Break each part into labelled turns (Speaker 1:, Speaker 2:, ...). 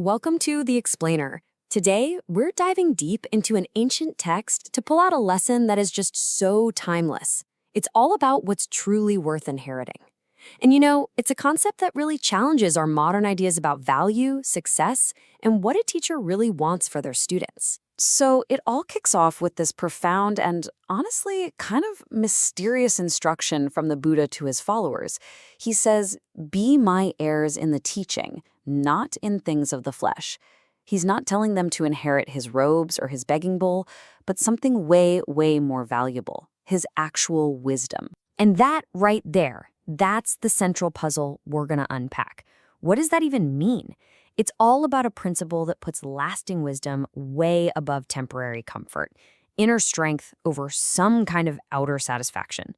Speaker 1: Welcome to The Explainer. Today, we're diving deep into an ancient text to pull out a lesson that is just so timeless. It's all about what's truly worth inheriting. And it's a concept that really challenges our modern ideas about value, success, and what a teacher really wants for their students. So it all kicks off with this profound and honestly kind of mysterious instruction from the Buddha to his followers. He says, "Be my heirs in the teaching, not in things of the flesh." He's not telling them to inherit his robes or his begging bowl, but something way, way more valuable, his actual wisdom. And that right there, that's the central puzzle we're going to unpack. What does that even mean? It's all about a principle that puts lasting wisdom way above temporary comfort, inner strength over some kind of outer satisfaction.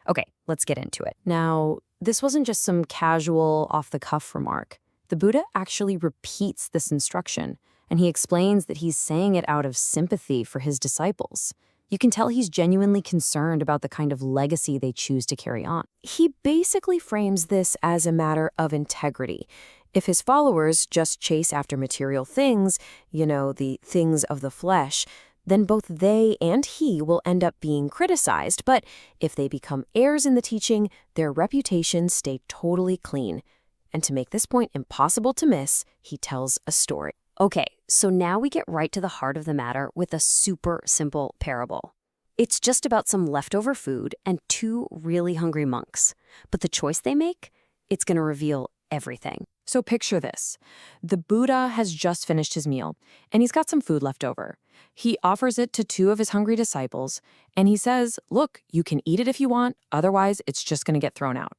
Speaker 1: Okay, let's get into it. Now, this wasn't just some casual, off-the-cuff remark. The Buddha actually repeats this instruction, and he explains that he's saying it out of sympathy for his disciples. You can tell he's genuinely concerned about the kind of legacy they choose to carry on. He basically frames this as a matter of integrity. If his followers just chase after material things, the things of the flesh, then both they and he will end up being criticized. But if they become heirs in the teaching, their reputations stay totally clean. And to make this point impossible to miss, he tells a story. Okay, so now we get right to the heart of the matter with a super simple parable. It's just about some leftover food and two really hungry monks. But the choice they make, it's going to reveal everything. So picture this. The Buddha has just finished his meal, and he's got some food left over. He offers it to two of his hungry disciples, and he says, "Look, you can eat it if you want, otherwise it's just going to get thrown out."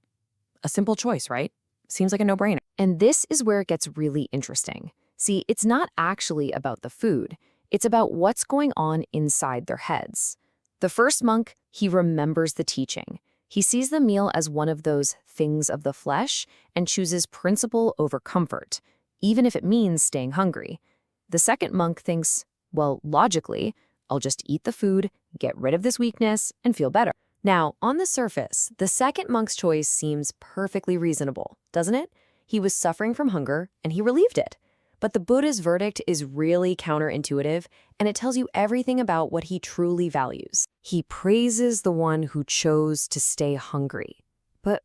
Speaker 1: A simple choice, right? Seems like a no-brainer. And this is where it gets really interesting. See, it's not actually about the food. It's about what's going on inside their heads. The first monk, he remembers the teaching. He sees the meal as one of those things of the flesh and chooses principle over comfort, even if it means staying hungry. The second monk thinks, well, logically, I'll just eat the food, get rid of this weakness, and feel better. Now, on the surface, the second monk's choice seems perfectly reasonable, doesn't it? He was suffering from hunger, and he relieved it. But the Buddha's verdict is really counterintuitive, and it tells you everything about what he truly values. He praises the one who chose to stay hungry. But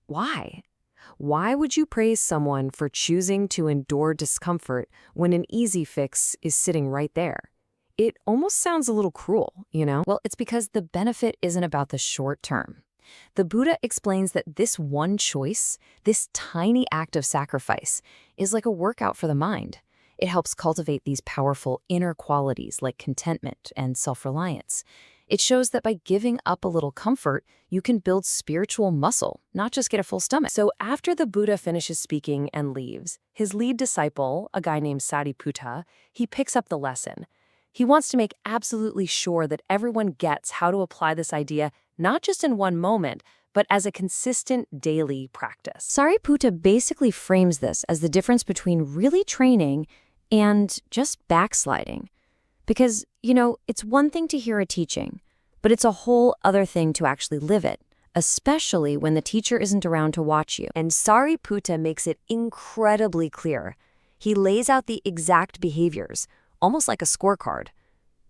Speaker 1: why? Why would you praise someone for choosing to endure discomfort when an easy fix is sitting right there? It almost sounds a little cruel, Well, it's because the benefit isn't about the short term. The Buddha explains that this one choice, this tiny act of sacrifice, is like a workout for the mind. It helps cultivate these powerful inner qualities like contentment and self-reliance. It shows that by giving up a little comfort, you can build spiritual muscle, not just get a full stomach. So after the Buddha finishes speaking and leaves, his lead disciple, a guy named Sariputta, he picks up the lesson. He wants to make absolutely sure that everyone gets how to apply this idea not just in one moment, but as a consistent daily practice. Sariputta basically frames this as the difference between really training and just backsliding. Because, it's one thing to hear a teaching, but it's a whole other thing to actually live it, especially when the teacher isn't around to watch you. And Sariputta makes it incredibly clear. He lays out the exact behaviors, almost like a scorecard.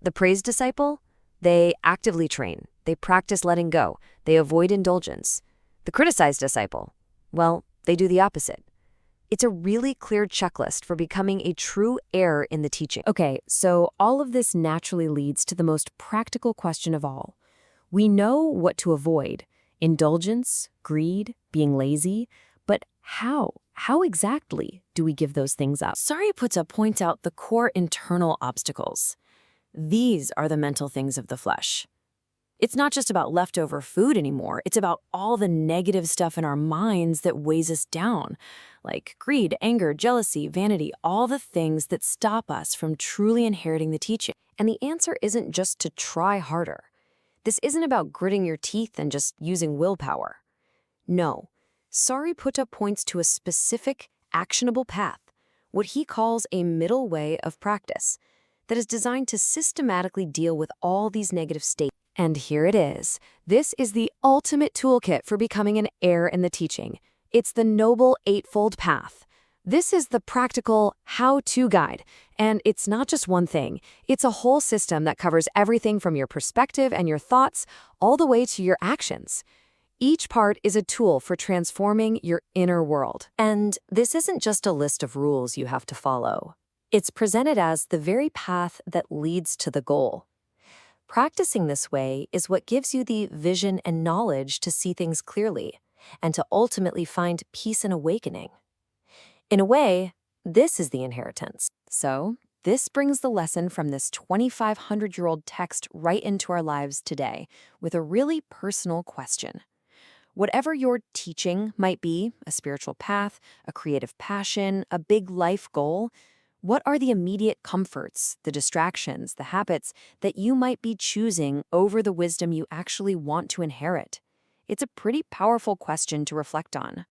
Speaker 1: The praised disciple, they actively train. They practice letting go. They avoid indulgence. The criticized disciple, well, they do the opposite. It's a really clear checklist for becoming a true heir in the teaching. Okay, so all of this naturally leads to the most practical question of all. We know what to avoid: indulgence, greed, being lazy, but how? How exactly do we give those things up? Sariputta points out the core internal obstacles. These are the mental things of the flesh. It's not just about leftover food anymore. It's about all the negative stuff in our minds that weighs us down, like greed, anger, jealousy, vanity, all the things that stop us from truly inheriting the teaching. And the answer isn't just to try harder. This isn't about gritting your teeth and just using willpower. No. Sariputta points to a specific, actionable path, what he calls a middle way of practice, that is designed to systematically deal with all these negative states. And here it is. This is the ultimate toolkit for becoming an heir in the teaching. It's the Noble Eightfold Path. This is the practical how-to guide, and it's not just one thing. It's a whole system that covers everything from your perspective and your thoughts all the way to your actions. Each part is a tool for transforming your inner world. And this isn't just a list of rules you have to follow. It's presented as the very path that leads to the goal. Practicing this way is what gives you the vision and knowledge to see things clearly and to ultimately find peace and awakening. In a way, this is the inheritance. So, this brings the lesson from this 2,500-year-old text right into our lives today with a really personal question. Whatever your teaching might be, a spiritual path, a creative passion, a big life goal, what are the immediate comforts, the distractions, the habits that you might be choosing over the wisdom you actually want to inherit? It's a pretty powerful question to reflect on.